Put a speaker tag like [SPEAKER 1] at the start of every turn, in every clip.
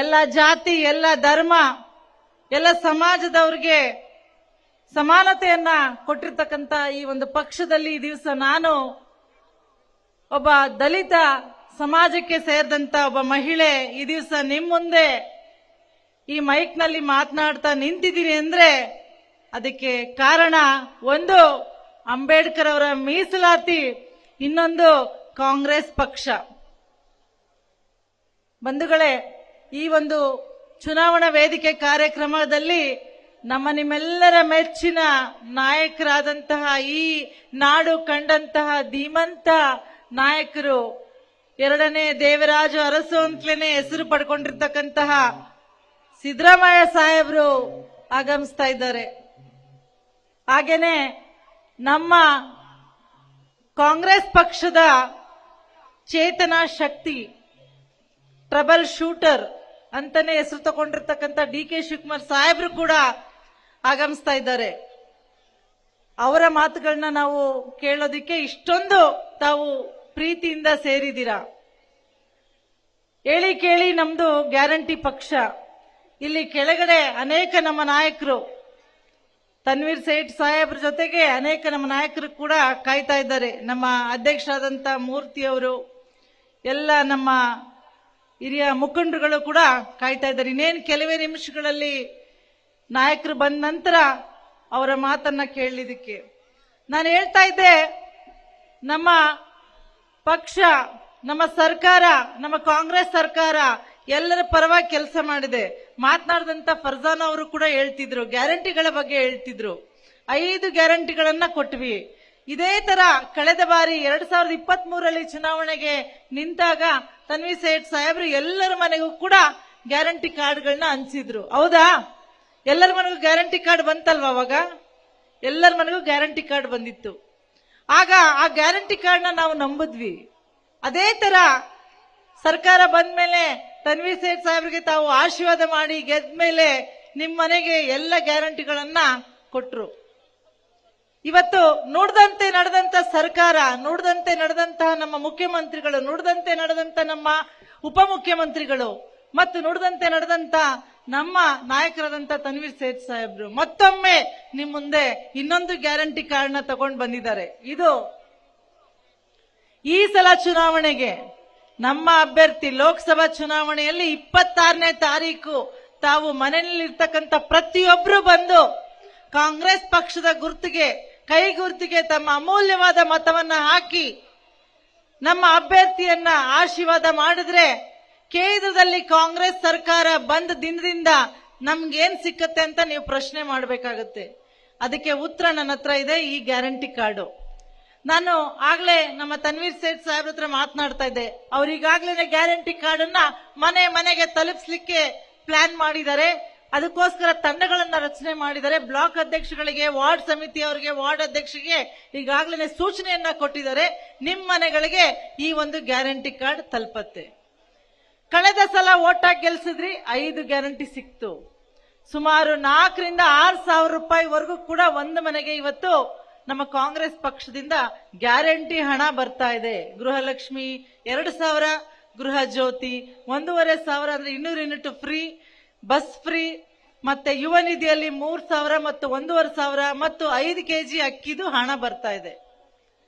[SPEAKER 1] ಎಲ್ಲ ಜಾತಿ, ಎಲ್ಲ ಧರ್ಮ, ಎಲ್ಲ ಸಮಾಜದವ್ರಿಗೆ ಸಮಾನತೆಯನ್ನ ಕೊಟ್ಟಿರ್ತಕ್ಕಂಥ ಈ ಒಂದು ಪಕ್ಷದಲ್ಲಿ ಈ ದಿವಸ ನಾನು ಒಬ್ಬ ದಲಿತ ಸಮಾಜಕ್ಕೆ ಸೇರಿದಂತ ಒಬ್ಬ ಮಹಿಳೆ ಈ ದಿವಸ ನಿಮ್ ಮುಂದೆ ಈ ಮೈಕ್ ನಲ್ಲಿ ಮಾತನಾಡ್ತಾ ನಿಂತಿದ್ದೀನಿ ಅಂದ್ರೆ ಅದಕ್ಕೆ ಕಾರಣ ಒಂದು ಅಂಬೇಡ್ಕರ್ ಅವರ ಮೀಸಲಾತಿ, ಇನ್ನೊಂದು ಕಾಂಗ್ರೆಸ್ ಪಕ್ಷ. ಬಂಧುಗಳೇ, ಈ ಒಂದು ಚುನಾವಣಾ ವೇದಿಕೆ ಕಾರ್ಯಕ್ರಮದಲ್ಲಿ ನಿಮ್ಮೆಲ್ಲರ ಮೆಚ್ಚಿನ ನಾಯಕರಾದಂತಹ, ಈ ನಾಡು ಕಂಡಂತಹ ಧೀಮಂತ ನಾಯಕರು, ಎರಡನೇ ದೇವರಾಜು ಅರಸು ಅಂತಲೇ ಹೆಸರು ಪಡ್ಕೊಂಡಿರ್ತಕ್ಕಂತಹ ಸಿದ್ದರಾಮಯ್ಯ ಸಾಹೇಬರು ಆಗಮಿಸ್ತಾ ಇದ್ದಾರೆ. ಹಾಗೇನೆ ನಮ್ಮ ಕಾಂಗ್ರೆಸ್ ಪಕ್ಷದ ಚೇತನ ಶಕ್ತಿ, ಟ್ರಬಲ್ ಶೂಟರ್ ಅಂತಾನೆ ಹೆಸರು ತಗೊಂಡಿರ್ತಕ್ಕಂಥ ಡಿ.ಕೆ. ಶಿವಕುಮಾರ್ ಸಾಹೇಬರು ಕೂಡ ಆಗಮಿಸ್ತಾ ಇದ್ದಾರೆ. ಅವರ ಮಾತುಗಳನ್ನ ನಾವು ಕೇಳೋದಿಕ್ಕೆ ಇಷ್ಟೊಂದು ತಾವು ಪ್ರೀತಿಯಿಂದ ಸೇರಿದ್ದೀರಾ. ಹೇಳಿ ಕೇಳಿ ನಮ್ದು ಗ್ಯಾರಂಟಿ ಪಕ್ಷ. ಇಲ್ಲಿ ಕೆಳಗಡೆ ಅನೇಕ ನಮ್ಮ ನಾಯಕರು, ತನ್ವೀರ್ ಸೇಠ್ ಸಾಹೇಬ್ರ ಜೊತೆಗೆ ಅನೇಕ ನಮ್ಮ ನಾಯಕರು ಕೂಡ ಕಾಯ್ತಾ ಇದ್ದಾರೆ. ನಮ್ಮ ಅಧ್ಯಕ್ಷರಾದಂತ ಮೂರ್ತಿ ಅವರು, ಎಲ್ಲ ನಮ್ಮ ಹಿರಿಯ ಮುಖಂಡರುಗಳು ಕೂಡ ಕಾಯ್ತಾ ಇದ್ದಾರೆ. ಇನ್ನೇನು ಕೆಲವೇ ನಿಮಿಷಗಳಲ್ಲಿ ನಾಯಕರು ಬಂದ ನಂತರ ಅವರ ಮಾತನ್ನ ಕೇಳಲಿದಕ್ಕೆ ನಾನು ಹೇಳ್ತಾ ಇದ್ದೆ, ನಮ್ಮ ಪಕ್ಷ, ನಮ್ಮ ಸರ್ಕಾರ, ನಮ್ಮ ಕಾಂಗ್ರೆಸ್ ಸರ್ಕಾರ ಎಲ್ಲರ ಪರವಾಗಿ ಕೆಲಸ ಮಾಡಿದೆ. ಮಾತನಾಡಿದಂತ ಫರ್ಜಾನ್ ಅವರು ಕೂಡ ಹೇಳ್ತಿದ್ರು, ಗ್ಯಾರಂಟಿಗಳ ಬಗ್ಗೆ ಹೇಳ್ತಿದ್ರು. 5 ಗ್ಯಾರಂಟಿಗಳನ್ನ ಕೊಟ್ವಿ. ಇದೇ ತರ ಕಳೆದ ಬಾರಿ 2023ರಲ್ಲಿ ಚುನಾವಣೆಗೆ ನಿಂತಾಗ ತನ್ವೀರ್ ಸೇಠ್ ಸಾಹೇಬ್ರು ಎಲ್ಲರ ಮನೆಗೂ ಕೂಡ ಗ್ಯಾರಂಟಿ ಕಾರ್ಡ್ಗಳನ್ನ ಹಂಚಿದ್ರು. ಹೌದಾ? ಎಲ್ಲರ ಮನೆಗೂ ಗ್ಯಾರಂಟಿ ಕಾರ್ಡ್ ಬಂತಲ್ವಾ? ಅವಾಗ ಎಲ್ಲರ ಮನೆಗೂ ಗ್ಯಾರಂಟಿ ಕಾರ್ಡ್ ಬಂದಿತ್ತು. ಆಗ ಆ ಗ್ಯಾರಂಟಿ ಕಾರ್ಡ್ನ ನಾವು ನಂಬಿದ್ವಿ. ಅದೇ ತರ ಸರ್ಕಾರ ಬಂದ ಮೇಲೆ ತನ್ವೀರ್ ಸೇಠ್ ಸಾಹೇಬ್ರಿಗೆ ತಾವು ಆಶೀರ್ವಾದ ಮಾಡಿ ಗೆದ್ದ ಮೇಲೆ ನಿಮ್ಮ ಮನೆಗೆ ಎಲ್ಲ ಗ್ಯಾರಂಟಿಗಳನ್ನ ಕೊಟ್ರು. ಇವತ್ತು ನುಡಿದಂತೆ ನಡೆದಂತ ಸರ್ಕಾರ, ನುಡಿದಂತೆ ನಡೆದಂತಹ ನಮ್ಮ ಮುಖ್ಯಮಂತ್ರಿಗಳು, ನುಡಿದಂತೆ ನಡೆದಂತ ನಮ್ಮ ಉಪಮುಖ್ಯಮಂತ್ರಿಗಳು ಮತ್ತು ನುಡಿದಂತೆ ನಡೆದಂತ ನಮ್ಮ ನಾಯಕರಾದಂತ ತನ್ವೀರ್ ಸೇಠ್ ಸಾಹೇಬ್ರು ಮತ್ತೊಮ್ಮೆ ನಿಮ್ ಮುಂದೆ ಇನ್ನೊಂದು ಗ್ಯಾರಂಟಿ ಕಾರ್ಡ್ನ ತಗೊಂಡು ಬಂದಿದ್ದಾರೆ. ಇದು ಈ ಸಲ ಚುನಾವಣೆಗೆ ನಮ್ಮ ಅಭ್ಯರ್ಥಿ ಲೋಕಸಭಾ ಚುನಾವಣೆಯಲ್ಲಿ 26ನೇ ತಾರೀಕು ತಾವು ಮನೆಯಲ್ಲಿರ್ತಕ್ಕಂಥ ಪ್ರತಿಯೊಬ್ಬರು ಬಂದು ಕಾಂಗ್ರೆಸ್ ಪಕ್ಷದ ಗುರುತಿಗೆ, ಕೈ ಗುರುತಿಗೆ ತಮ್ಮ ಅಮೂಲ್ಯವಾದ ಮತವನ್ನ ಹಾಕಿ ನಮ್ಮ ಅಭ್ಯರ್ಥಿಯನ್ನ ಆಶೀರ್ವಾದ ಮಾಡಿದ್ರೆ ಕೇಂದ್ರದಲ್ಲಿ ಕಾಂಗ್ರೆಸ್ ಸರ್ಕಾರ ಬಂದ ದಿನದಿಂದ ನಮ್ಗೇನ್ ಸಿಕ್ಕತ್ತೆ ಅಂತ ನೀವು ಪ್ರಶ್ನೆ ಮಾಡಬೇಕಾಗತ್ತೆ. ಅದಕ್ಕೆ ಉತ್ತರ ನನ್ನ ಹತ್ರ ಇದೆ, ಈ ಗ್ಯಾರಂಟಿ ಕಾರ್ಡು. ನಾನು ಆಗ್ಲೇ ನಮ್ಮ ತನ್ವೀರ್ ಸೇಠ್ ಸಾಹೇಬ್ರ ಹತ್ರ ಮಾತನಾಡ್ತಾ ಇದ್ದೆ. ಅವ್ರಿಗಾಗ್ಲೇ ಗ್ಯಾರಂಟಿ ಕಾರ್ಡ್ ಅನ್ನ ಮನೆ ಮನೆಗೆ ತಲುಪಿಸ್ಲಿಕ್ಕೆ ಪ್ಲಾನ್ ಮಾಡಿದ್ದಾರೆ. ಅದಕ್ಕೋಸ್ಕರ ತಂಡಗಳನ್ನ ರಚನೆ ಮಾಡಿದ್ದಾರೆ. ಬ್ಲಾಕ್ ಅಧ್ಯಕ್ಷಗಳಿಗೆ, ವಾರ್ಡ್ ಸಮಿತಿಯವರಿಗೆ, ವಾರ್ಡ್ ಅಧ್ಯಕ್ಷರಿಗೆ ಈಗಾಗಲೇ ಸೂಚನೆಯನ್ನ ಕೊಟ್ಟಿದ್ದಾರೆ. ನಿಮ್ಮ ಮನೆಗಳಿಗೆ ಈ ಒಂದು ಗ್ಯಾರಂಟಿ ಕಾರ್ಡ್ ತಲುಪತ್ತೆ. ಕಳೆದ ಸಲ ಓಟ್ ಹಾಕಿ ಗೆಲ್ಸಿದ್ರಿ, 5 ಗ್ಯಾರಂಟಿ ಸಿಕ್ತು. ಸುಮಾರು 4 ರಿಂದ 6 ಸಾವಿರ ರೂಪಾಯಿವರೆಗೂ ಕೂಡ ಒಂದು ಮನೆಗೆ ಇವತ್ತು ನಮ್ಮ ಕಾಂಗ್ರೆಸ್ ಪಕ್ಷದಿಂದ ಗ್ಯಾರಂಟಿ ಹಣ ಬರ್ತಾ ಇದೆ. ಗೃಹಲಕ್ಷ್ಮಿ 2,000, ಗೃಹ ಜ್ಯೋತಿ 1,500 ಅಂದ್ರೆ 200 ಯೂನಿಟ್ ಫ್ರೀ, ಬಸ್ ಫ್ರೀ, ಮತ್ತೆ ಯುವ ನಿಧಿಯಲ್ಲಿ 3,000 ಮತ್ತು 1,500 ಮತ್ತು 5 ಕೆಜಿ ಅಕ್ಕಿದು ಹಣ ಬರ್ತಾ ಇದೆ.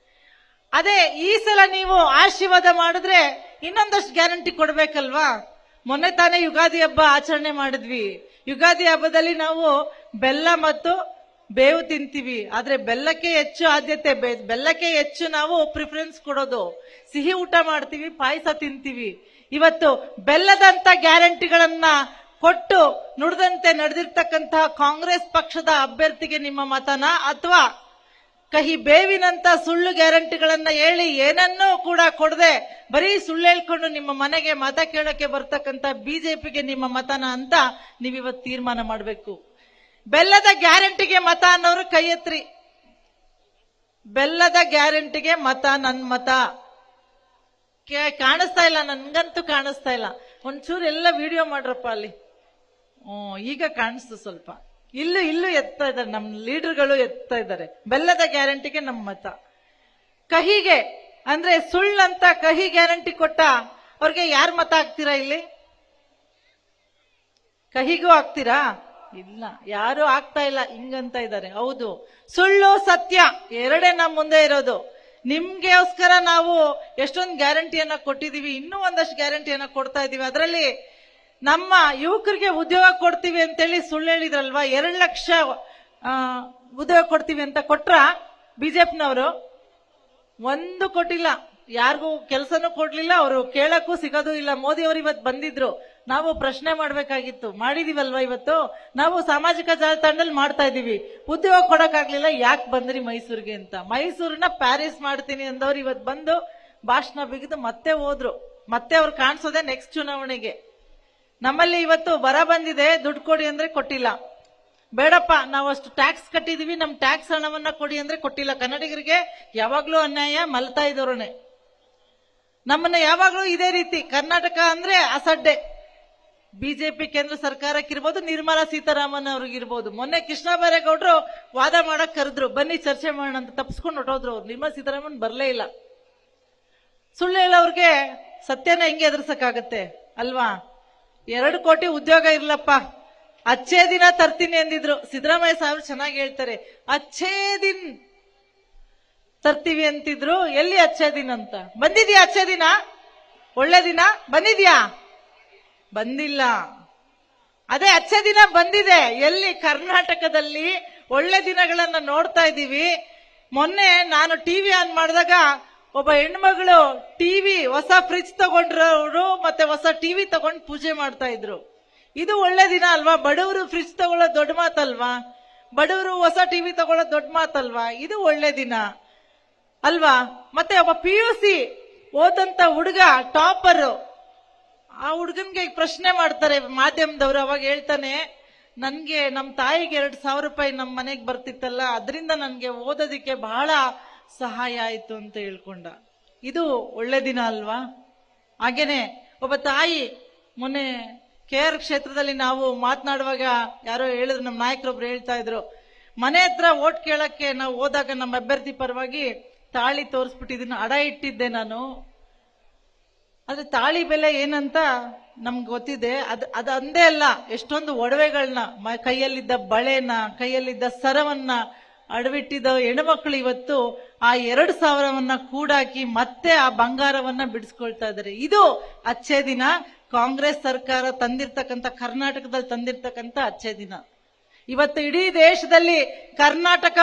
[SPEAKER 1] ಅದೇ ಈ ಸಲ ನೀವು ಆಶೀರ್ವಾದ ಮಾಡಿದ್ರೆ ಇನ್ನೊಂದಷ್ಟು ಗ್ಯಾರಂಟಿ ಕೊಡ್ಬೇಕಲ್ವಾ? ಮೊನ್ನೆ ತಾನೇ ಯುಗಾದಿ ಹಬ್ಬ ಆಚರಣೆ ಮಾಡಿದ್ವಿ. ಯುಗಾದಿ ಹಬ್ಬದಲ್ಲಿ ನಾವು ಬೆಲ್ಲ ಮತ್ತು ಬೇವು ತಿಂತೀವಿ. ಆದ್ರೆ ಬೆಲ್ಲಕ್ಕೆ ಹೆಚ್ಚು ಆದ್ಯತೆ, ಬೆಲ್ಲಕ್ಕೆ ಹೆಚ್ಚು ನಾವು ಪ್ರಿಫರೆನ್ಸ್ ಕೊಡೋದು. ಸಿಹಿ ಊಟ ಮಾಡ್ತೀವಿ, ಪಾಯಸ ತಿಂತೀವಿ. ಇವತ್ತು ಬೆಲ್ಲದಂತ ಗ್ಯಾರಂಟಿಗಳನ್ನ ಕೊಟ್ಟು ನುಡಿದಂತೆ ನಡೆದಿರ್ತಕ್ಕಂತಹ ಕಾಂಗ್ರೆಸ್ ಪಕ್ಷದ ಅಭ್ಯರ್ಥಿಗೆ ನಿಮ್ಮ ಮತನ, ಅಥವಾ ಕಹಿ ಬೇವಿನಂತ ಸುಳ್ಳು ಗ್ಯಾರಂಟಿಗಳನ್ನ ಹೇಳಿ ಏನನ್ನೂ ಕೂಡ ಕೊಡದೆ ಬರೀ ಸುಳ್ಳು ಹೇಳ್ಕೊಂಡು ನಿಮ್ಮ ಮನೆಗೆ ಮತ ಕೇಳಕ್ಕೆ ಬರ್ತಕ್ಕಂಥ ಬಿಜೆಪಿಗೆ ನಿಮ್ಮ ಮತನ ಅಂತ ನೀವಿವತ್ತು ತೀರ್ಮಾನ ಮಾಡಬೇಕು. ಬೆಲ್ಲದ ಗ್ಯಾರಂಟಿಗೆ ಮತ ಅನ್ನೋರು ಕೈ ಎತ್ರಿ. ಬೆಲ್ಲದ ಗ್ಯಾರಂಟಿಗೆ ಮತ, ನನ್ ಮತ ಕಾಣಿಸ್ತಾ ಇಲ್ಲ, ನನ್ಗಂತೂ ಕಾಣಿಸ್ತಾ ಇಲ್ಲ. ಒಂಚೂರು ಎಲ್ಲ ವಿಡಿಯೋ ಮಾಡ್ರಪ್ಪ ಅಲ್ಲಿ. ಈಗ ಕಾಣಿಸ್ತು ಸ್ವಲ್ಪ. ಇಲ್ಲೂ ಎತ್ತಾ ಇದ್ದಾರೆ, ನಮ್ಮ ಲೀಡರ್ಗಳು ಎತ್ತಾ ಇದ್ದಾರೆ. ಬೆಲ್ಲದ ಗ್ಯಾರಂಟಿಗೆ ನಮ್ಮ ಮತ. ಕಹಿಗೆ ಅಂದ್ರೆ ಸುಳ್ಳಂತ ಕಹಿ ಗ್ಯಾರಂಟಿ ಕೊಟ್ಟ ಅವ್ರಿಗೆ ಯಾರು ಮತ ಹಾಕ್ತೀರಾ? ಇಲ್ಲಿ ಕಹಿಗೂ ಆಗ್ತೀರಾ? ಇಲ್ಲ, ಯಾರು ಆಗ್ತಾ ಇಲ್ಲ, ಹಿಂಗಂತ ಇದ್ದಾರೆ. ಹೌದು, ಸುಳ್ಳು ಸತ್ಯ ಎರಡೇ ನಮ್ಮ ಮುಂದೆ ಇರೋದು. ನಿಮ್ಗೋಸ್ಕರ ನಾವು ಎಷ್ಟೊಂದು ಗ್ಯಾರಂಟಿಯನ್ನ ಕೊಟ್ಟಿದೀವಿ, ಇನ್ನೂ ಒಂದಷ್ಟು ಗ್ಯಾರಂಟಿಯನ್ನ ಕೊಡ್ತಾ ಇದೀವಿ. ಅದರಲ್ಲಿ ನಮ್ಮ ಯುವಕರಿಗೆ ಉದ್ಯೋಗ ಕೊಡ್ತೀವಿ ಅಂತೇಳಿ ಸುಳ್ಳು ಹೇಳಿದ್ರಲ್ವಾ, 2 ಲಕ್ಷ ಉದ್ಯೋಗ ಕೊಡ್ತೀವಿ ಅಂತ ಕೊಟ್ರ ಬಿಜೆಪಿನವರು? ಒಂದು ಕೊಟ್ಟಿಲ್ಲ, ಯಾರಿಗೂ ಕೆಲಸನೂ ಕೊಡ್ಲಿಲ್ಲ, ಅವರು ಕೇಳಕ್ಕೂ ಸಿಗೋದು ಇಲ್ಲ. ಮೋದಿ ಅವರು ಇವತ್ತು ಬಂದಿದ್ರು, ನಾವು ಪ್ರಶ್ನೆ ಮಾಡ್ಬೇಕಾಗಿತ್ತು, ಮಾಡಿದೀವಲ್ವಾ ಇವತ್ತು. ನಾವು ಸಾಮಾಜಿಕ ಜಾಲತಾಣದಲ್ಲಿ ಮಾಡ್ತಾ ಇದೀವಿ, ಉದ್ಯೋಗ ಕೊಡಕ್ಕಾಗ್ಲಿಲ್ಲ, ಯಾಕೆ ಬಂದ್ರಿ ಮೈಸೂರಿಗೆ ಅಂತ. ಮೈಸೂರನ್ನ ಪ್ಯಾರಿಸ್ ಮಾಡ್ತೀನಿ ಅಂದವ್ರು ಇವತ್ತು ಬಂದು ಭಾಷಣ ಬಿಗಿದು ಮತ್ತೆ ಹೋದ್ರು. ಮತ್ತೆ ಅವ್ರು ಕಾಣಿಸೋದೆ ನೆಕ್ಸ್ಟ್ ಚುನಾವಣೆಗೆ. ನಮ್ಮಲ್ಲಿ ಇವತ್ತು ಬರ ಬಂದಿದೆ, ದುಡ್ಡು ಕೊಡಿ ಅಂದ್ರೆ ಕೊಟ್ಟಿಲ್ಲ. ಬೇಡಪ್ಪ, ನಾವು ಅಷ್ಟು ಟ್ಯಾಕ್ಸ್ ಕಟ್ಟಿದೀವಿ, ನಮ್ ಟ್ಯಾಕ್ಸ್ ಹಣವನ್ನ ಕೊಡಿ ಅಂದ್ರೆ ಕೊಟ್ಟಿಲ್ಲ. ಕನ್ನಡಿಗರಿಗೆ ಯಾವಾಗ್ಲೂ ಅನ್ಯಾಯ, ಮಲ್ತಾ ಇದ್ದವ್ರನ್ನೇ. ನಮ್ಮನ್ನ ಯಾವಾಗ್ಲೂ ಇದೇ ರೀತಿ, ಕರ್ನಾಟಕ ಅಂದ್ರೆ ಅಸಡ್ಡೆ. ಬಿಜೆಪಿ ಕೇಂದ್ರ ಸರ್ಕಾರಕ್ಕಿರ್ಬೋದು, ನಿರ್ಮಲಾ ಸೀತಾರಾಮನ್ ಅವ್ರಿಗಿರ್ಬೋದು. ಮೊನ್ನೆ ಕೃಷ್ಣ ಬೈರೇಗೌಡರು ವಾದ ಮಾಡಕ್ ಕರೆದ್ರು, ಬನ್ನಿ ಚರ್ಚೆ ಮಾಡೋಣ ಅಂತ, ತಪ್ಪಿಸ್ಕೊಂಡು ಹೊಟ್ಟೋದ್ರು ಅವ್ರು. ನಿರ್ಮಲಾ ಸೀತಾರಾಮನ್ ಬರ್ಲೇ ಇಲ್ಲ. ಸುಳ್ಳು ಹೇಳೋರ್ಗೆ ಸತ್ಯನ ಹೆಂಗೆ ಎದುರಿಸಕ್ಕಾಗತ್ತೆ ಅಲ್ವಾ? 2 ಕೋಟಿ ಉದ್ಯೋಗ ಇರ್ಲಪ್ಪ, ಅಚ್ಚೇ ದಿನ ತರ್ತೀನಿ ಅಂದಿದ್ರು. ಸಿದ್ದರಾಮಯ್ಯ ಸಾಹೇಬ್ರು ಚೆನ್ನಾಗಿ ಹೇಳ್ತಾರೆ, ಅಚ್ಚೇ ದಿನ್ ತರ್ತೀವಿ ಅಂತಿದ್ರು. ಎಲ್ಲಿ ಅಚ್ಚೇ ದಿನ ಅಂತ? ಬಂದಿದ್ಯಾ ಅಚ್ಚೇ ದಿನ? ಒಳ್ಳೆ ದಿನ ಬಂದಿದ್ಯಾ? ಬಂದಿಲ್ಲ. ಅದೇ ಅಚ್ಚೇ ದಿನ ಬಂದಿದೆ. ಎಲ್ಲಿ? ಕರ್ನಾಟಕದಲ್ಲಿ ಒಳ್ಳೆ ದಿನಗಳನ್ನ ನೋಡ್ತಾ ಇದ್ದೀವಿ. ಮೊನ್ನೆ ನಾನು ಟಿವಿ ಆನ್ ಮಾಡಿದಾಗ ಒಬ್ಬ ಹೆಣ್ಮಗಳು ಟಿವಿ, ಹೊಸ ಫ್ರಿಜ್ ತಗೊಂಡ್ರವರು ಮತ್ತೆ ಹೊಸ ಟಿವಿ ತಗೊಂಡು ಪೂಜೆ ಮಾಡ್ತಾ ಇದ್ರು. ಇದು ಒಳ್ಳೆ ದಿನ ಅಲ್ವಾ? ಬಡವರು ಫ್ರಿಜ್ ತಗೊಳ್ಳೋದು ದೊಡ್ಡ ಮಾತಲ್ವಾ? ಬಡವರು ಹೊಸ ಟಿವಿ ತಗೊಳ್ಳೋದು ದೊಡ್ಡ ಮಾತಲ್ವಾ? ಇದು ಒಳ್ಳೆ ದಿನ ಅಲ್ವಾ? ಮತ್ತೆ ಒಬ್ಬ PUC ಓದಂತ ಹುಡುಗ, ಟಾಪರ್, ಆ ಹುಡುಗನ್ಗೆ ಪ್ರಶ್ನೆ ಮಾಡ್ತಾರೆ ಮಾಧ್ಯಮದವರು. ಅವಾಗ ಹೇಳ್ತಾನೆ, ನನ್ಗೆ ನಮ್ಮ ತಾಯಿಗೆ 2,000 ರೂಪಾಯಿ ನಮ್ಮ ಮನೆಗೆ ಬರ್ತಿತ್ತಲ್ಲ, ಅದರಿಂದ ನನ್ಗೆ ಓದೋದಿಕ್ಕೆ ಬಹಳ ಸಹಾಯ ಆಯ್ತು ಅಂತ ಹೇಳ್ಕೊಂಡ. ಇದು ಒಳ್ಳೆ ದಿನ ಅಲ್ವಾ? ಹಾಗೇನೆ ಒಬ್ಬ ತಾಯಿ, ಮೊನ್ನೆ KR ಕ್ಷೇತ್ರದಲ್ಲಿ ನಾವು ಮಾತನಾಡುವಾಗ ಯಾರೋ ಹೇಳಿದ್ರು, ನಮ್ಮ ನಾಯಕರೊಬ್ರು ಹೇಳ್ತಾ ಇದ್ರು, ಮನೆ ಹತ್ರ ಓಟ್ ಕೇಳಕ್ಕೆ ನಾವು ಹೋದಾಗ ನಮ್ಮ ಅಭ್ಯರ್ಥಿ ಪರವಾಗಿ ತಾಳಿ ತೋರಿಸ್ಬಿಟ್ಟಿದ್ದೀನಿ, ಅಡ ಇಟ್ಟಿದ್ದೆ ನಾನು. ಆದ್ರೆ ತಾಳಿ ಬೆಲೆ ಏನಂತ ನಮ್ಗೆ ಗೊತ್ತಿದೆ. ಅದು ಅಂದೇ ಅಲ್ಲ, ಎಷ್ಟೊಂದು ಒಡವೆಗಳನ್ನ, ಕೈಯಲ್ಲಿದ್ದ ಬಳೆನ, ಕೈಯಲ್ಲಿದ್ದ ಸರವನ್ನ ಅಡವಿಟ್ಟಿದ್ದ ಹೆಣ್ಮಕ್ಳು ಇವತ್ತು ಆ 2,000ವನ್ನ ಕೂಡಾಕಿ ಮತ್ತೆ ಆ ಬಂಗಾರವನ್ನ ಬಿಡಿಸ್ಕೊಳ್ತಾ ಇದ್ದಾರೆ. ಇದು ಅಚ್ಚೇ ದಿನ. ಕಾಂಗ್ರೆಸ್ ಸರ್ಕಾರ ತಂದಿರ್ತಕ್ಕಂಥ, ಕರ್ನಾಟಕದಲ್ಲಿ ತಂದಿರ್ತಕ್ಕಂಥ ಅಚ್ಚೇ ದಿನ. ಇವತ್ತು ಇಡೀ ದೇಶದಲ್ಲಿ ಕರ್ನಾಟಕ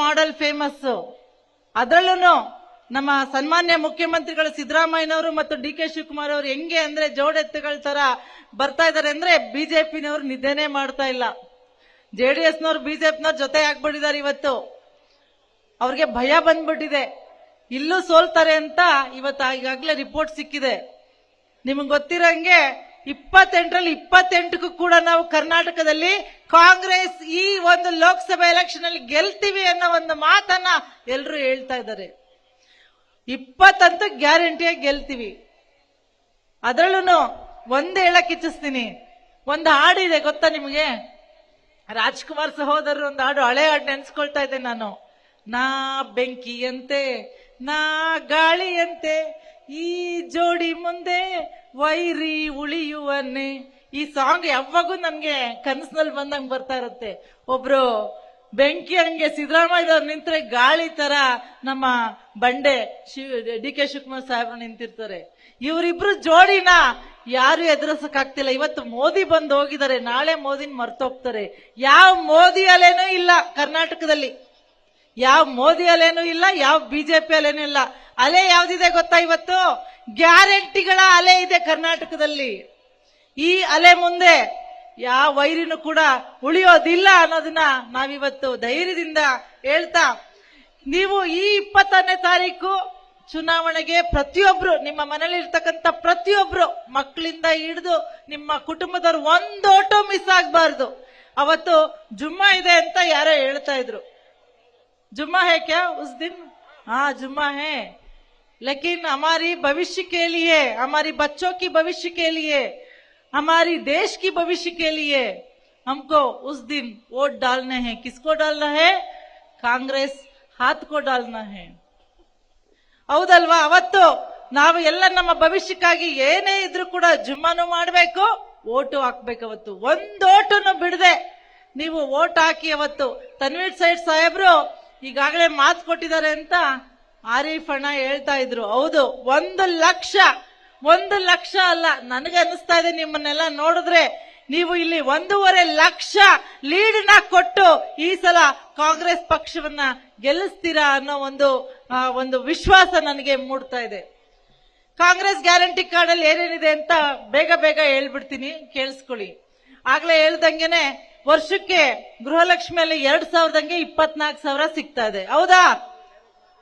[SPEAKER 1] ಮಾಡೆಲ್ ಫೇಮಸ್. ಅದರಲ್ಲೂ ನಮ್ಮ ಸನ್ಮಾನ್ಯ ಮುಖ್ಯಮಂತ್ರಿಗಳು ಸಿದ್ದರಾಮಯ್ಯನವರು ಮತ್ತು DK ಶಿವಕುಮಾರ್ ಅವರು ಹೆಂಗೆ ಅಂದ್ರೆ ಜೋಡೆತ್ತುಗಳ ತರ ಬರ್ತಾ ಇದಾರೆ ಅಂದ್ರೆ, ಬಿಜೆಪಿನವರು ನಿದ್ದೆನೆ ಮಾಡ್ತಾ ಇಲ್ಲ. JDSನವ್ರು ಬಿಜೆಪಿನವ್ರ ಜೊತೆ ಆಗ್ಬಿಟ್ಟಿದ್ದಾರೆ. ಇವತ್ತು ಅವ್ರಿಗೆ ಭಯ ಬಂದ್ಬಿಟ್ಟಿದೆ, ಇಲ್ಲೂ ಸೋಲ್ತಾರೆ ಅಂತ. ಇವತ್ತು ಈಗಾಗಲೇ ರಿಪೋರ್ಟ್ ಸಿಕ್ಕಿದೆ. ನಿಮ್ಗೆ ಗೊತ್ತಿರಂಗೆ 28ರಲ್ಲಿ 28ಕ್ಕೂ ಕೂಡ ನಾವು ಕರ್ನಾಟಕದಲ್ಲಿ ಕಾಂಗ್ರೆಸ್ ಈ ಒಂದು ಲೋಕಸಭಾ ಎಲೆಕ್ಷನ್ ಅಲ್ಲಿ ಗೆಲ್ತೀವಿ ಅನ್ನೋ ಒಂದು ಮಾತನ್ನ ಎಲ್ರು ಹೇಳ್ತಾ ಇದ್ದಾರೆ. 20 ಗ್ಯಾರಂಟಿಯಾಗಿ ಗೆಲ್ತೀವಿ. ಅದರಲ್ಲೂ ಒಂದೇ ಹೇಳಕ್ ಇಚ್ಛಿಸ್ತೀನಿ, ಒಂದು ಹಾಡಿದೆ ಗೊತ್ತಾ ನಿಮಗೆ? ರಾಜ್ಕುಮಾರ್ ಸಹೋದರರು ಒಂದು ಹಾಡು, ಹಳೆ ಹಾಡು ನೆನ್ಸ್ಕೊಳ್ತಾ ಇದ್ದೆ ನಾನು. ನಾ ಬೆಂಕಿಯಂತೆ ನಾ ಗಾಳಿಯಂತೆ, ಈ ಜೋಡಿ ಮುಂದೆ ವೈರಿ ಉಳಿಯುವನ್ನೇ. ಈ ಸಾಂಗ್ ಯಾವಾಗೂ ನನ್ಗೆ ಕನಸಿನಲ್ಲಿ ಬಂದಂಗ್ ಬರ್ತಾ ಇರುತ್ತೆ. ಒಬ್ರು ಬೆಂಕಿ ಹಂಗೆ ಸಿದ್ದರಾಮಯ್ಯವ್ರು ನಿಂತ್ರೆ, ಗಾಳಿ ತರ ನಮ್ಮ ಬಂಡೆ DK ಶಿವಕುಮಾರ್ ಸಾಹೇಬ್ರು ನಿಂತಿರ್ತಾರೆ. ಇವರಿಬ್ರು ಜೋಡಿನ ಯಾರು ಎದುರಿಸಕ್ಕಾಗ್ತಿಲ್ಲ. ಇವತ್ತು ಮೋದಿ ಬಂದು ಹೋಗಿದ್ದಾರೆ, ನಾಳೆ ಮೋದಿನ ಮರ್ತೋಗ್ತಾರೆ. ಯಾವ ಮೋದಿ ಅಲೆನೂ ಇಲ್ಲ ಕರ್ನಾಟಕದಲ್ಲಿ, ಯಾವ ಮೋದಿ ಅಲೆನೂ ಇಲ್ಲ, ಯಾವ ಬಿಜೆಪಿ ಅಲೆನೂ ಇಲ್ಲ. ಅಲೆ ಯಾವ್ದಿದೆ ಗೊತ್ತಾ? ಇವತ್ತು ಗ್ಯಾರಂಟಿಗಳ ಅಲೆ ಇದೆ ಕರ್ನಾಟಕದಲ್ಲಿ. ಈ ಅಲೆ ಮುಂದೆ ಯಾವ ವೈರಿನೂ ಕೂಡ ಉಳಿಯೋದಿಲ್ಲ ಅನ್ನೋದನ್ನ ನಾವಿವತ್ತು ಧೈರ್ಯದಿಂದ ಹೇಳ್ತಾ, ನೀವು ಈ 20ನೇ ತಾರೀಕು ಚುನಾವಣೆಗೆ ಪ್ರತಿಯೊಬ್ರು, ನಿಮ್ಮ ಮನೇಲಿ ಇರ್ತಕ್ಕಂಥ ಪ್ರತಿಯೊಬ್ರು, ಮಕ್ಕಳಿಂದ ಹಿಡಿದು ನಿಮ್ಮ ಕುಟುಂಬದವ್ರು, ಒಂದು ಓಟು ಮಿಸ್ ಆಗಬಾರ್ದು. ಅವತ್ತು ಜುಮ್ಮಾ ಇದೆ ಅಂತ ಯಾರೋ ಹೇಳ್ತಾ ಇದ್ರು. जुम्मा है क्या उस दिन? हाँ जुम्मा है, लेकिन हमारी भविष्य के लिए, हमारी बच्चों की भविष्य के लिए, हमारी देश की भविष्य के लिए हमको उस दिन वोट डालने हैं. किसको डालना है? कांग्रेस हाथ को डालना है. ಹೌದಲ್ವಾ? ಅವತ್ತು ನಾವು ಎಲ್ಲ ನಮ್ಮ ಭವಿಷ್ಯಕ್ಕಾಗಿ ಏನೇ ಇದ್ರೂ ಕೂಡ ಜುಮ್ಮಾನು ಮಾಡಬೇಕು, ಓಟು ಹಾಕ್ಬೇಕವತ್ತು. ಒಂದು ಓಟನ್ನು ಬಿಡದೆ ನೀವು ಓಟ್ ಹಾಕಿ. ಅವತ್ತು ತನ್ವೀರ್ ಸೇಠ್ ಸಾಹೇಬ್ರು ಈಗಾಗಲೇ ಮಾತು ಕೊಟ್ಟಿದ್ದಾರೆ ಅಂತ ಆರೀಫ್ ಅಣ್ಣ ಹೇಳ್ತಾ ಇದ್ರು. ಹೌದು, 1 ಲಕ್ಷ ಅಲ್ಲ, ನನಗೆ ಅನ್ನಿಸ್ತಾ ಇದೆ ನಿಮ್ಮನ್ನೆಲ್ಲ ನೋಡಿದ್ರೆ ನೀವು ಇಲ್ಲಿ 1.5 ಲಕ್ಷ ಲೀಡ್ನ ಕೊಟ್ಟು ಈ ಸಲ ಕಾಂಗ್ರೆಸ್ ಪಕ್ಷವನ್ನ ಗೆಲ್ಲಿಸ್ತೀರಾ ಅನ್ನೋ ಒಂದು ವಿಶ್ವಾಸ ನನಗೆ ಮೂಡ್ತಾ ಇದೆ. ಕಾಂಗ್ರೆಸ್ ಗ್ಯಾರಂಟಿ ಕಾರ್ಡ್ ಅಲ್ಲಿ ಏನೇನಿದೆ ಅಂತ ಬೇಗ ಹೇಳ್ಬಿಡ್ತೀನಿ, ಕೇಳಿಸ್ಕೊಳ್ಳಿ. ಆಗ್ಲೇ ಹೇಳ್ದಂಗೆನೆ ವರ್ಷಕ್ಕೆ ಗೃಹಲಕ್ಷ್ಮಿಯಲ್ಲಿ 2,000ದಂಗೆ 24,000 ಸಿಗ್ತಾ ಇದೆ. ಹೌದಾ?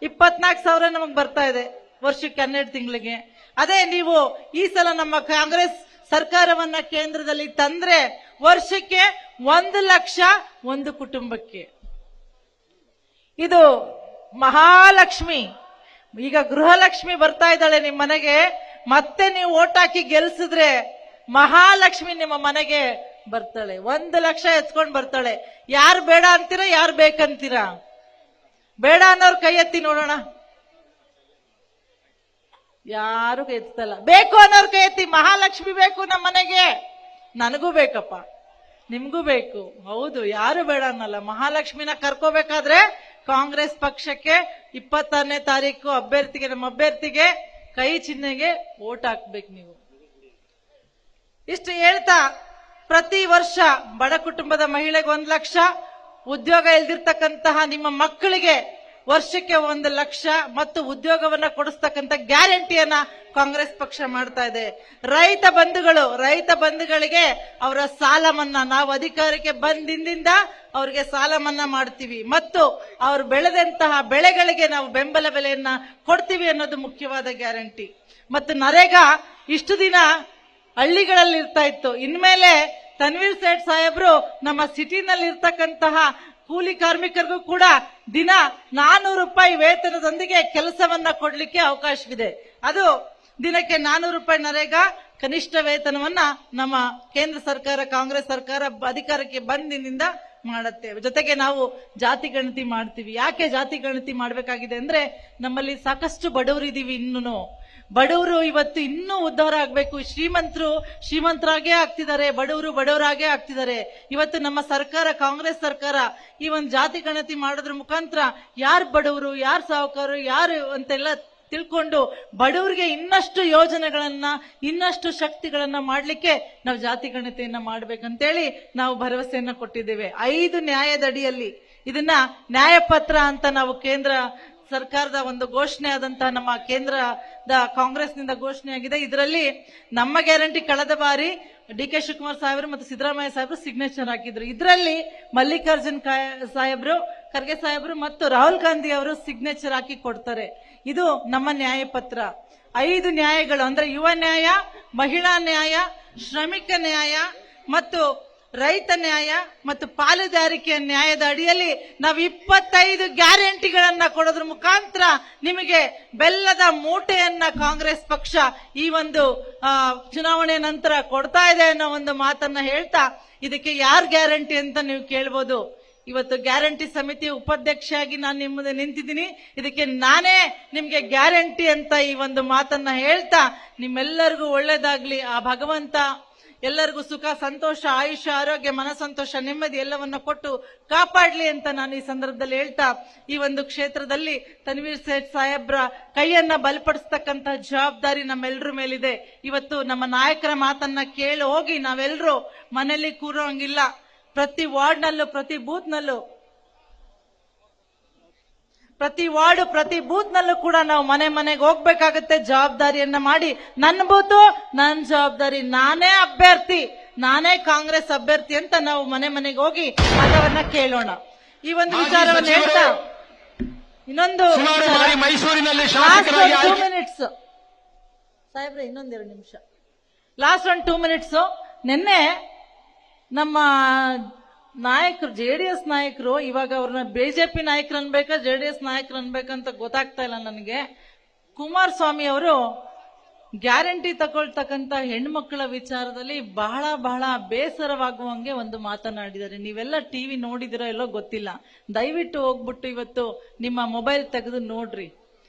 [SPEAKER 1] 24,000 ನಮಗ್ ಬರ್ತಾ ಇದೆ ವರ್ಷಕ್ಕೆ 12 ತಿಂಗಳಿಗೆ. ಅದೇ ನೀವು ಈ ಸಲ ನಮ್ಮ ಕಾಂಗ್ರೆಸ್ ಸರ್ಕಾರವನ್ನ ಕೇಂದ್ರದಲ್ಲಿ ತಂದ್ರೆ ವರ್ಷಕ್ಕೆ 1 ಲಕ್ಷ ಒಂದು ಕುಟುಂಬಕ್ಕೆ. ಇದು ಮಹಾಲಕ್ಷ್ಮಿ. ಈಗ ಗೃಹಲಕ್ಷ್ಮಿ ಬರ್ತಾ ಇದ್ದಾಳೆ ನಿಮ್ಮ ಮನೆಗೆ, ಮತ್ತೆ ನೀವು ಓಟ್ ಹಾಕಿ ಗೆಲ್ಸಿದ್ರೆ ಮಹಾಲಕ್ಷ್ಮಿ ನಿಮ್ಮ ಮನೆಗೆ ಬರ್ತಾಳೆ. 1 ಲಕ್ಷ ಎತ್ಕೊಂಡು ಬರ್ತಾಳೆ. ಯಾರು ಬೇಡ ಅಂತೀರಾ, ಯಾರು ಬೇಕಂತೀರಾ? ಬೇಡ ಅನ್ನೋರ್ ಕೈ ಎತ್ತಿ ನೋಡೋಣ. ಯಾರು ಎತ್ತಲ್ಲ. ಬೇಕು ಅನ್ನೋರ್ ಕೈ ಎತ್ತಿ. ಮಹಾಲಕ್ಷ್ಮಿ ಬೇಕು ನಮ್ಮ ಮನೆಗೆ. ನನಗೂ ಬೇಕಪ್ಪ, ನಿಮ್ಗೂ ಬೇಕು. ಹೌದು, ಯಾರು ಬೇಡ ಅನ್ನಲ್ಲ. ಮಹಾಲಕ್ಷ್ಮಿನ ಕರ್ಕೋಬೇಕಾದ್ರೆ ಕಾಂಗ್ರೆಸ್ ಪಕ್ಷಕ್ಕೆ 26ನೇ ತಾರೀಕು ಅಭ್ಯರ್ಥಿಗೆ, ನಮ್ಮ ಅಭ್ಯರ್ಥಿಗೆ ಕೈ ಚಿಹ್ನೆಗೆ ಓಟ್ ಹಾಕ್ಬೇಕು ನೀವು. ಇಷ್ಟು ಹೇಳ್ತಾ, ಪ್ರತಿ ವರ್ಷ ಬಡ ಕುಟುಂಬದ ಮಹಿಳೆಗೆ 1 ಲಕ್ಷ, ಉದ್ಯೋಗ ಇಲ್ದಿರ್ತಕ್ಕಂತಹ ನಿಮ್ಮ ಮಕ್ಕಳಿಗೆ ವರ್ಷಕ್ಕೆ 1 ಲಕ್ಷ ಮತ್ತು ಉದ್ಯೋಗವನ್ನ ಕೊಡಿಸ್ತಕ್ಕಂಥ ಗ್ಯಾರಂಟಿಯನ್ನ ಕಾಂಗ್ರೆಸ್ ಪಕ್ಷ ಮಾಡ್ತಾ ಇದೆ. ರೈತ ಬಂಧುಗಳಿಗೆ ಅವರ ಸಾಲ ಮನ್ನಾ, ನಾವು ಅಧಿಕಾರಕ್ಕೆ ಬಂದಿಂದ ಅವರಿಗೆ ಸಾಲ ಮನ್ನಾ ಮಾಡ್ತೀವಿ ಮತ್ತು ಅವರು ಬೆಳೆದಂತಹ ಬೆಳೆಗಳಿಗೆ ನಾವು ಬೆಂಬಲ ಬೆಲೆಯನ್ನ ಕೊಡ್ತೀವಿ ಅನ್ನೋದು ಮುಖ್ಯವಾದ ಗ್ಯಾರಂಟಿ. ಮತ್ತು ನರೇಗಾ ಇಷ್ಟು ದಿನ ಹಳ್ಳಿಗಳಲ್ಲಿ ಇರ್ತಾ ಇತ್ತು. ಇನ್ಮೇಲೆ ತನ್ವೀರ್ ಸೇಠ್ ಸಾಹೇಬ್ರು ನಮ್ಮ ಸಿಟಿನಲ್ಲಿ ಇರ್ತಕ್ಕಂತಹ ಕೂಲಿ ಕಾರ್ಮಿಕರಿಗೂ ಕೂಡ ದಿನ 400 ರೂಪಾಯಿ ವೇತನದೊಂದಿಗೆ ಕೆಲಸವನ್ನ ಕೊಡ್ಲಿಕ್ಕೆ ಅವಕಾಶವಿದೆ. ಅದು ದಿನಕ್ಕೆ 400 ರೂಪಾಯಿ ನರೇಗಾ ಕನಿಷ್ಠ ವೇತನವನ್ನ ನಮ್ಮ ಕೇಂದ್ರ ಸರ್ಕಾರ, ಕಾಂಗ್ರೆಸ್ ಸರ್ಕಾರ ಅಧಿಕಾರಕ್ಕೆ ಬಂದಿನಿಂದ ಮಾಡುತ್ತೆ. ಜೊತೆಗೆ ನಾವು ಜಾತಿ ಗಣತಿ ಮಾಡ್ತೀವಿ. ಯಾಕೆ ಜಾತಿ ಗಣತಿ ಮಾಡಬೇಕಾಗಿದೆ ಅಂದ್ರೆ, ನಮ್ಮಲ್ಲಿ ಸಾಕಷ್ಟು ಬಡವರು ಇದೀವಿ. ಇನ್ನೂ ಬಡವರು ಇವತ್ತು ಇನ್ನೂ ಉದ್ಧಾರ ಆಗ್ಬೇಕು. ಶ್ರೀಮಂತರಾಗೇ ಆಗ್ತಿದ್ದಾರೆ, ಬಡವರಾಗೇ ಆಗ್ತಿದ್ದಾರೆ. ಇವತ್ತು ನಮ್ಮ ಸರ್ಕಾರ, ಕಾಂಗ್ರೆಸ್ ಸರ್ಕಾರ ಈ ಒಂದು ಜಾತಿ ಗಣತಿ ಮಾಡೋದ್ರ ಮುಖಾಂತರ ಯಾರು ಬಡವರು, ಯಾರು ಸಾಹುಕಾರರು, ಯಾರು ಅಂತೆಲ್ಲ ತಿಳ್ಕೊಂಡು ಬಡವರಿಗೆ ಇನ್ನಷ್ಟು ಯೋಜನೆಗಳನ್ನ, ಇನ್ನಷ್ಟು ಶಕ್ತಿಗಳನ್ನ ಮಾಡ್ಲಿಕ್ಕೆ ನಾವು ಜಾತಿ ಗಣತಿಯನ್ನ ಮಾಡ್ಬೇಕಂತೇಳಿ ನಾವು ಭರವಸೆಯನ್ನ ಕೊಟ್ಟಿದ್ದೇವೆ. 5 ನ್ಯಾಯದ ಅಡಿಯಲ್ಲಿ ಇದನ್ನ ನ್ಯಾಯಪತ್ರ ಅಂತ ನಾವು ಕೇಂದ್ರ ಸರ್ಕಾರದ ಒಂದು ಘೋಷಣೆ ಆದಂತಹ, ನಮ್ಮ ಕೇಂದ್ರದ ಕಾಂಗ್ರೆಸ್ನಿಂದ ಘೋಷಣೆ ಆಗಿದೆ. ಇದರಲ್ಲಿ ನಮ್ಮ ಗ್ಯಾರಂಟಿ ಕಳೆದ ಬಾರಿ ಡಿ ಕೆ ಶಿವಕುಮಾರ್ ಸಾಹೇಬರು ಮತ್ತು ಸಿದ್ದರಾಮಯ್ಯ ಸಾಹೇಬರು ಸಿಗ್ನೇಚರ್ ಹಾಕಿದ್ರು. ಇದರಲ್ಲಿ ಮಲ್ಲಿಕಾರ್ಜುನ್ ಸಾಹೇಬರು, ಖರ್ಗೆ ಸಾಹೇಬರು ಮತ್ತು ರಾಹುಲ್ ಗಾಂಧಿ ಅವರು ಸಿಗ್ನೇಚರ್ ಹಾಕಿ ಕೊಡ್ತಾರೆ. ಇದು ನಮ್ಮ ನ್ಯಾಯಪತ್ರ. 5 ನ್ಯಾಯಗಳು ಅಂದ್ರೆ ಯುವ ನ್ಯಾಯ, ಮಹಿಳಾ ನ್ಯಾಯ, ಶ್ರಮಿಕ ನ್ಯಾಯ ಮತ್ತು ರೈತ ನ್ಯಾಯ ಮತ್ತು ಪಾಲುದಾರಿಕೆಯ ನ್ಯಾಯದ ಅಡಿಯಲ್ಲಿ ನಾವು 25 ಗ್ಯಾರಂಟಿಗಳನ್ನ ಕೊಡೋದ್ರ ಮುಖಾಂತರ ನಿಮಗೆ ಬೆಲ್ಲದ ಮೂಟೆಯನ್ನ ಕಾಂಗ್ರೆಸ್ ಪಕ್ಷ ಈ ಒಂದು ಚುನಾವಣೆ ನಂತರ ಕೊಡ್ತಾ ಇದೆ ಅನ್ನೋ ಒಂದು ಮಾತನ್ನ ಹೇಳ್ತಾ, ಇದಕ್ಕೆ ಯಾರ್ ಗ್ಯಾರಂಟಿ ಅಂತ ನೀವು ಕೇಳ್ಬೋದು. ಇವತ್ತು ಗ್ಯಾರಂಟಿ ಸಮಿತಿ ಉಪಾಧ್ಯಕ್ಷೆಯಾಗಿ ನಾನು ನಿಮ್ಮ ಮುಂದೆ ನಿಂತಿದ್ದೀನಿ. ಇದಕ್ಕೆ ನಾನೇ ನಿಮ್ಗೆ ಗ್ಯಾರಂಟಿ ಅಂತ ಈ ಒಂದು ಮಾತನ್ನ ಹೇಳ್ತಾ, ನಿಮ್ಮೆಲ್ಲರಿಗೂ ಒಳ್ಳೇದಾಗ್ಲಿ. ಆ ಭಗವಂತ ಎಲ್ಲರಿಗೂ ಸುಖ, ಸಂತೋಷ, ಆಯುಷ್ಯ, ಆರೋಗ್ಯ, ಮನಸಂತೋಷ, ನೆಮ್ಮದಿ ಎಲ್ಲವನ್ನ ಕೊಟ್ಟು ಕಾಪಾಡ್ಲಿ ಅಂತ ನಾನು ಈ ಸಂದರ್ಭದಲ್ಲಿ ಹೇಳ್ತಾ, ಈ ಒಂದು ಕ್ಷೇತ್ರದಲ್ಲಿ ತನ್ವೀರ್ ಸೇಠ್ ಸಾಹೇಬ್ರ ಕೈಯನ್ನ ಬಲಪಡಿಸ್ತಕ್ಕಂತ ಜವಾಬ್ದಾರಿ ನಮ್ಮೆಲ್ಲರ ಮೇಲಿದೆ. ಇವತ್ತು ನಮ್ಮ ನಾಯಕರ ಮಾತನ್ನ ಕೇಳಿ ಹೋಗಿ ನಾವೆಲ್ಲರೂ ಮನೆಯಲ್ಲಿ ಕೂರೋಂಗಿಲ್ಲ. ಪ್ರತಿ ವಾರ್ಡ್ನಲ್ಲೂ, ಪ್ರತಿ ಬೂತ್ನಲ್ಲೂ, ಪ್ರತಿ ವಾರ್ಡ್, ಪ್ರತಿ ಬೂತ್ನಲ್ಲೂ ಕೂಡ ನಾವು ಮನೆಗೆ ಹೋಗ್ಬೇಕಾಗತ್ತೆ. ಜವಾಬ್ದಾರಿಯನ್ನ ಮಾಡಿ, ನನ್ನ ಬೂತು ನನ್ನ ಜವಾಬ್ದಾರಿ, ನಾನೇ ಅಭ್ಯರ್ಥಿ, ನಾನೇ ಕಾಂಗ್ರೆಸ್ ಅಭ್ಯರ್ಥಿ ಅಂತ ನಾವು ಮನೆಗೆ ಹೋಗಿ ಮತವನ್ನ ಕೇಳೋಣ. ಈ ಒಂದು ವಿಚಾರವನ್ನು ಹೇಳ್ತಾ ಇನ್ನೊಂದು
[SPEAKER 2] ಮೈಸೂರಿನಲ್ಲಿ
[SPEAKER 1] ಸಾಹೇಬ್ರೆ ಇನ್ನೊಂದೆರಡು ನಿಮಿಷ, ಲಾಸ್ಟ್ 2 ಮಿನಿಟ್ಸ್. ನಿನ್ನೆ ನಮ್ಮ ನಾಯಕರು, JDS ನಾಯಕರು, ಇವಾಗ ಅವ್ರನ್ನ ಬಿಜೆಪಿ ನಾಯಕರು ಅನ್ಬೇಕಾ JDS ನಾಯಕರು ಅನ್ಬೇಕಂತ ಗೊತ್ತಾಗ್ತಾ ಇಲ್ಲ ನನಗೆ. ಕುಮಾರಸ್ವಾಮಿ ಅವರು ಗ್ಯಾರಂಟಿ ತಗೊಳ್ತಕ್ಕಂತ ಹೆಣ್ಮಕ್ಳ ವಿಚಾರದಲ್ಲಿ ಬಹಳ ಬೇಸರವಾಗುವಂಗೆ ಒಂದು ಮಾತನಾಡಿದ್ದಾರೆ. ನೀವೆಲ್ಲ ಟಿವಿ ನೋಡಿದಿರೋ ಎಲ್ಲೋ ಗೊತ್ತಿಲ್ಲ, ದಯವಿಟ್ಟು ಹೋಗ್ಬಿಟ್ಟು ಇವತ್ತು ನಿಮ್ಮ ಮೊಬೈಲ್ ತೆಗೆದು ನೋಡ್ರಿ.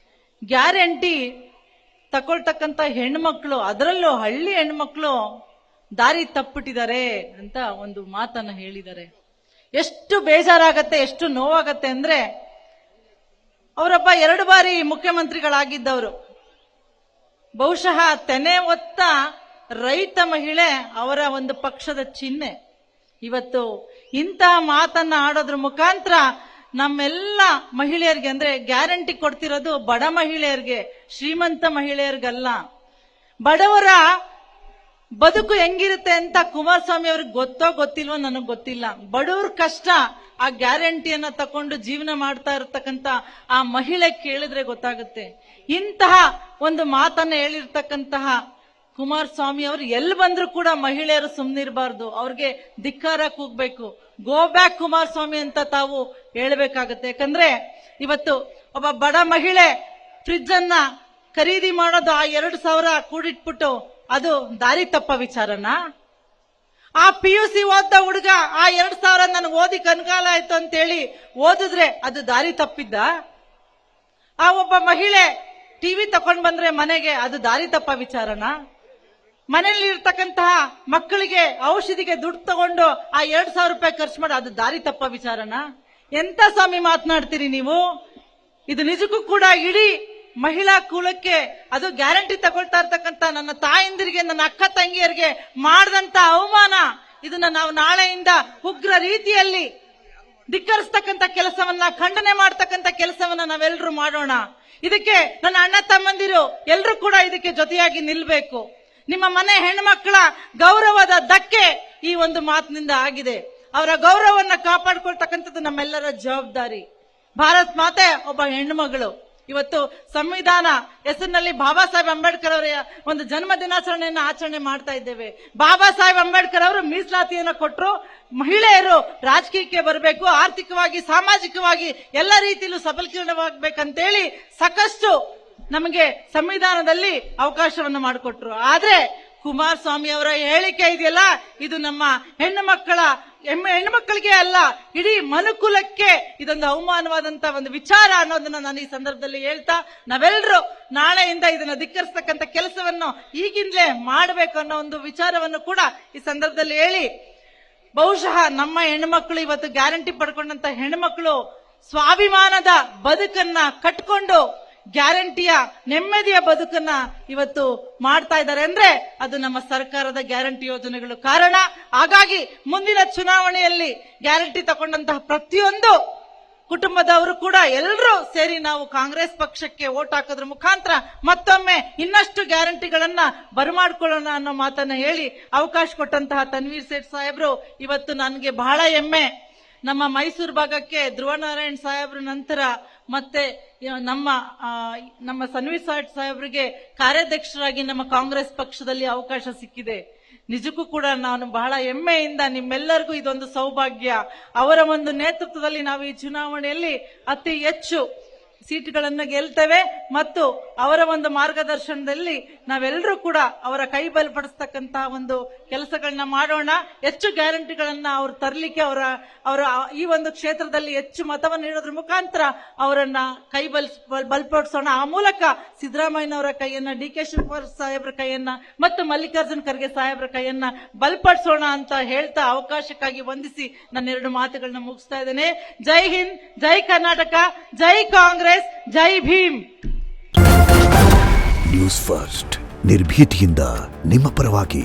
[SPEAKER 1] ಗ್ಯಾರಂಟಿ ತಗೊಳ್ತಕ್ಕಂತ ಹೆಣ್ಮಕ್ಳು, ಅದರಲ್ಲೂ ಹಳ್ಳಿ ಹೆಣ್ಮಕ್ಳು ದಾರಿ ತಪ್ಪಿಟ್ಟಿದ್ದಾರೆ ಅಂತ ಒಂದು ಮಾತನ್ನ ಹೇಳಿದ್ದಾರೆ. ಎಷ್ಟು ಬೇಜಾರಾಗತ್ತೆ, ಎಷ್ಟು ನೋವಾಗತ್ತೆ ಅಂದ್ರೆ, ಅವರೊಬ್ಬ 2 ಬಾರಿ ಮುಖ್ಯಮಂತ್ರಿಗಳಾಗಿದ್ದವರು. ಬಹುಶಃ ತೆನೆ ಹೊತ್ತ ರೈತ ಮಹಿಳೆ ಅವರ ಒಂದು ಪಕ್ಷದ ಚಿಹ್ನೆ. ಇವತ್ತು ಇಂತಹ ಮಾತನ್ನ ಆಡೋದ್ರ ಮುಖಾಂತರ ನಮ್ಮೆಲ್ಲ ಮಹಿಳೆಯರಿಗೆ, ಅಂದ್ರೆ ಗ್ಯಾರಂಟಿ ಕೊಡ್ತಿರೋದು ಬಡ ಮಹಿಳೆಯರಿಗೆ, ಶ್ರೀಮಂತ ಮಹಿಳೆಯರಿಗಲ್ಲ. ಬಡವರ ಬದುಕು ಹೆಂಗಿರುತ್ತೆ ಅಂತ ಕುಮಾರಸ್ವಾಮಿ ಅವ್ರಿಗೆ ಗೊತ್ತೋ ಗೊತ್ತಿಲ್ವೋ ನನಗೆ ಗೊತ್ತಿಲ್ಲ. ಬಡವ್ರ ಕಷ್ಟ ಆ ಗ್ಯಾರಂಟಿಯನ್ನ ತಕೊಂಡು ಜೀವನ ಮಾಡ್ತಾ ಇರತಕ್ಕಂತ ಆ ಮಹಿಳೆ ಕೇಳಿದ್ರೆ ಗೊತ್ತಾಗುತ್ತೆ. ಇಂತಹ ಒಂದು ಮಾತನ್ನ ಹೇಳಿರ್ತಕ್ಕಂತಹ ಕುಮಾರಸ್ವಾಮಿ ಅವರು ಎಲ್ಲಿ ಬಂದ್ರು ಕೂಡ ಮಹಿಳೆಯರು ಸುಮ್ಮನಿರಬಾರ್ದು, ಅವ್ರಿಗೆ ಧಿಕ್ಕಾರ ಕೂಗ್ಬೇಕು. ಗೋ ಬ್ಯಾಕ್ ಕುಮಾರಸ್ವಾಮಿ ಅಂತ ತಾವು ಹೇಳ್ಬೇಕಾಗತ್ತೆ. ಯಾಕಂದ್ರೆ ಇವತ್ತು ಒಬ್ಬ ಬಡ ಮಹಿಳೆ ಫ್ರಿಡ್ಜ್ ಅನ್ನ ಖರೀದಿ ಮಾಡೋದು ಆ 2,000 ಕೂಡಿಟ್ಬಿಟ್ಟು ಅದು ದಾರಿ ತಪ್ಪ ವಿಚಾರನಾ? ಆ PUC ಓದ್ದ ಹುಡುಗ ಆ 2,000 ನನಗೆ ಓದಿ ಕನಗಾಲ ಆಯ್ತು ಅಂತೇಳಿ ಓದಿದ್ರೆ ಅದು ದಾರಿ ತಪ್ಪಿದ್ದ? ಆ ಒಬ್ಬ ಮಹಿಳೆ ಟಿವಿ ತಕೊಂಡ್ ಬಂದ್ರೆ ಮನೆಗೆ ಅದು ದಾರಿ ತಪ್ಪ ವಿಚಾರನಾ? ಮನೆಯಲ್ಲಿ ಇರ್ತಕ್ಕಂತಹ ಮಕ್ಕಳಿಗೆ ಔಷಧಿಗೆ ದುಡ್ಡು ತಗೊಂಡು ಆ 2,000 ರೂಪಾಯಿ ಖರ್ಚು ಮಾಡಿ ಅದು ದಾರಿ ತಪ್ಪ ವಿಚಾರನಾ? ಎಂತ ಸ್ವಾಮಿ ಮಾತನಾಡ್ತೀರಿ ನೀವು? ಇದು ನಿಜಕ್ಕೂ ಕೂಡ ಇಡೀ ಮಹಿಳಾ ಕುಲಕ್ಕೆ, ಅದು ಗ್ಯಾರಂಟಿ ತಗೊಳ್ತಾ ಇರ್ತಕ್ಕಂಥ ನನ್ನ ತಾಯಂದಿರಿಗೆ, ನನ್ನ ಅಕ್ಕ ತಂಗಿಯರಿಗೆ ಮಾಡಿದಂತ ಅವಮಾನ. ಇದನ್ನ ನಾವು ನಾಳೆಯಿಂದ ಉಗ್ರ ರೀತಿಯಲ್ಲಿ ಧಿಕ್ಕರಿಸ್ತಕ್ಕಂಥ ಕೆಲಸವನ್ನ, ಖಂಡನೆ ಮಾಡ್ತಕ್ಕಂಥ ಕೆಲಸವನ್ನ ನಾವೆಲ್ಲರೂ ಮಾಡೋಣ. ಇದಕ್ಕೆ ನನ್ನ ಅಣ್ಣ ತಮ್ಮಂದಿರು ಎಲ್ಲರೂ ಕೂಡ ಇದಕ್ಕೆ ಜೊತೆಯಾಗಿ ನಿಲ್ಬೇಕು. ನಿಮ್ಮ ಮನೆ ಹೆಣ್ಮಕ್ಳ ಗೌರವದ ಧಕ್ಕೆ ಈ ಒಂದು ಮಾತಿನಿಂದ ಆಗಿದೆ. ಅವರ ಗೌರವವನ್ನ ಕಾಪಾಡ್ಕೊಳ್ತಕ್ಕಂಥದ್ದು ನಮ್ಮೆಲ್ಲರ ಜವಾಬ್ದಾರಿ. ಭಾರತ್ ಮಾತೆ ಒಬ್ಬ ಹೆಣ್ಮಗಳು. ಇವತ್ತು ಸಂವಿಧಾನ ಹೆಸರಿನಲ್ಲಿ ಬಾಬಾ ಸಾಹೇಬ್ ಅಂಬೇಡ್ಕರ್ ಅವರ ಒಂದು ಜನ್ಮ ದಿನಾಚರಣೆಯನ್ನು ಆಚರಣೆ ಮಾಡ್ತಾ ಇದ್ದೇವೆ. ಬಾಬಾ ಸಾಹೇಬ್ ಅಂಬೇಡ್ಕರ್ ಅವರು ಮೀಸಲಾತಿಯನ್ನು ಕೊಟ್ಟರು. ಮಹಿಳೆಯರು ರಾಜಕೀಯಕ್ಕೆ ಬರಬೇಕು, ಆರ್ಥಿಕವಾಗಿ ಸಾಮಾಜಿಕವಾಗಿ ಎಲ್ಲ ರೀತಿಯಲ್ಲೂ ಸಬಲೀಕರಣವಾಗಬೇಕಂತೇಳಿ ಸಾಕಷ್ಟು ನಮಗೆ ಸಂವಿಧಾನದಲ್ಲಿ ಅವಕಾಶವನ್ನು ಮಾಡಿಕೊಟ್ರು. ಆದ್ರೆ ಕುಮಾರಸ್ವಾಮಿ ಅವರ ಹೇಳಿಕೆ ಇದೆಯಲ್ಲ, ಇದು ನಮ್ಮ ಹೆಣ್ಣುಮಕ್ಕಳಿಗೆ ಅಲ್ಲ, ಇಡೀ ಮನುಕುಲಕ್ಕೆ ಇದೊಂದು ಅವಮಾನವಾದಂತ ಒಂದು ವಿಚಾರ ಅನ್ನೋದನ್ನ ನಾನು ಈ ಸಂದರ್ಭದಲ್ಲಿ ಹೇಳ್ತಾ, ನಾವೆಲ್ಲರೂ ನಾಳೆಯಿಂದ ಇದನ್ನ ಧಿಕ್ಕರಿಸತಕ್ಕಂಥ ಕೆಲಸವನ್ನು ಈಗಿಂದಲೇ ಮಾಡಬೇಕು ಅನ್ನೋ ಒಂದು ವಿಚಾರವನ್ನು ಕೂಡ ಈ ಸಂದರ್ಭದಲ್ಲಿ ಹೇಳಿ, ಬಹುಶಃ ನಮ್ಮ ಹೆಣ್ಣುಮಕ್ಕಳು ಇವತ್ತು ಗ್ಯಾರಂಟಿ ಪಡ್ಕೊಂಡಂತ ಹೆಣ್ಣುಮಕ್ಕಳು ಸ್ವಾಭಿಮಾನದ ಬದುಕನ್ನ ಕಟ್ಕೊಂಡು ಗ್ಯಾರಂಟಿಯ ನೆಮ್ಮದಿಯ ಬದುಕನ್ನ ಇವತ್ತು ಮಾಡ್ತಾ ಇದ್ದಾರೆ ಅಂದ್ರೆ ಅದು ನಮ್ಮ ಸರ್ಕಾರದ ಗ್ಯಾರಂಟಿ ಯೋಜನೆಗಳು ಕಾರಣ. ಹಾಗಾಗಿ ಮುಂದಿನ ಚುನಾವಣೆಯಲ್ಲಿ ಗ್ಯಾರಂಟಿ ತಗೊಂಡಂತಹ ಪ್ರತಿಯೊಂದು ಕುಟುಂಬದವರು ಕೂಡ ಎಲ್ಲರೂ ಸೇರಿ ನಾವು ಕಾಂಗ್ರೆಸ್ ಪಕ್ಷಕ್ಕೆ ವೋಟ್ ಹಾಕೋದ್ರ ಮುಖಾಂತರ ಮತ್ತೊಮ್ಮೆ ಇನ್ನಷ್ಟು ಗ್ಯಾರಂಟಿಗಳನ್ನ ಬರಮಾಡ್ಕೊಳ್ಳೋಣ ಅನ್ನೋ ಮಾತನ್ನ ಹೇಳಿ ಅವಕಾಶ ಕೊಟ್ಟಂತಹ ತನ್ವೀರ್ ಸೇಠ್ ಸಾಹೇಬ್ರು ಇವತ್ತು ನನಗೆ ಬಹಳ ಹೆಮ್ಮೆ. ನಮ್ಮ ಮೈಸೂರು ಭಾಗಕ್ಕೆ ಧ್ರುವನಾರಾಯಣ್ ಸಾಹೇಬ್ರ ನಂತರ ಮತ್ತೆ ನಮ್ಮ ತನ್ವೀರ್ ಸೇಠ್ ಸಾಹೇಬ್ರಿಗೆ ಕಾರ್ಯಾಧ್ಯಕ್ಷರಾಗಿ ನಮ್ಮ ಕಾಂಗ್ರೆಸ್ ಪಕ್ಷದಲ್ಲಿ ಅವಕಾಶ ಸಿಕ್ಕಿದೆ. ನಿಜಕ್ಕೂ ಕೂಡ ನಾನು ಬಹಳ ಹೆಮ್ಮೆಯಿಂದ, ನಿಮ್ಮೆಲ್ಲರಿಗೂ ಇದೊಂದು ಸೌಭಾಗ್ಯ. ಅವರ ಒಂದು ನೇತೃತ್ವದಲ್ಲಿ ನಾವು ಈ ಚುನಾವಣೆಯಲ್ಲಿ ಅತಿ ಹೆಚ್ಚು ಸೀಟ್ಗಳನ್ನ ಗೆಲ್ತೇವೆ ಮತ್ತು ಅವರ ಒಂದು ಮಾರ್ಗದರ್ಶನದಲ್ಲಿ ನಾವೆಲ್ಲರೂ ಕೂಡ ಅವರ ಕೈ ಬಲಪಡಿಸ್ತಕ್ಕಂತಹ ಒಂದು ಕೆಲಸಗಳನ್ನ ಮಾಡೋಣ. ಹೆಚ್ಚು ಗ್ಯಾರಂಟಿಗಳನ್ನ ಅವ್ರು ತರಲಿಕ್ಕೆ ಅವರ ಈ ಒಂದು ಕ್ಷೇತ್ರದಲ್ಲಿ ಹೆಚ್ಚು ಮತವನ್ನು ನೀಡೋದ್ರ ಮುಖಾಂತರ ಅವರನ್ನ ಕೈ ಬಲಪಡಿಸೋಣ. ಆ ಮೂಲಕ ಸಿದ್ದರಾಮಯ್ಯನವರ ಕೈಯನ್ನ, DK ಶಿವಕುಮಾರ್ ಸಾಹೇಬ್ರ ಕೈಯನ್ನ ಮತ್ತು ಮಲ್ಲಿಕಾರ್ಜುನ್ ಖರ್ಗೆ ಸಾಹೇಬ್ರ ಕೈಯನ್ನ ಬಲಪಡಿಸೋಣ ಅಂತ ಹೇಳ್ತಾ ಅವಕಾಶಕ್ಕಾಗಿ ವಂದಿಸಿ ನನ್ನ 2 ಮಾತುಗಳನ್ನ ಮುಗಿಸ್ತಾ ಇದ್ದೇನೆ. ಜೈ ಹಿಂದ್, ಜೈ ಕರ್ನಾಟಕ, ಜೈ ಕಾಂಗ್ರೆಸ್, ಜೈ ಭೀಮ್.
[SPEAKER 2] ನ್ಯೂಸ್ ಫಸ್ಟ್, ನಿರ್ಭೀತಿಯಿಂದ ನಿಮ್ಮ ಪರವಾಗಿ.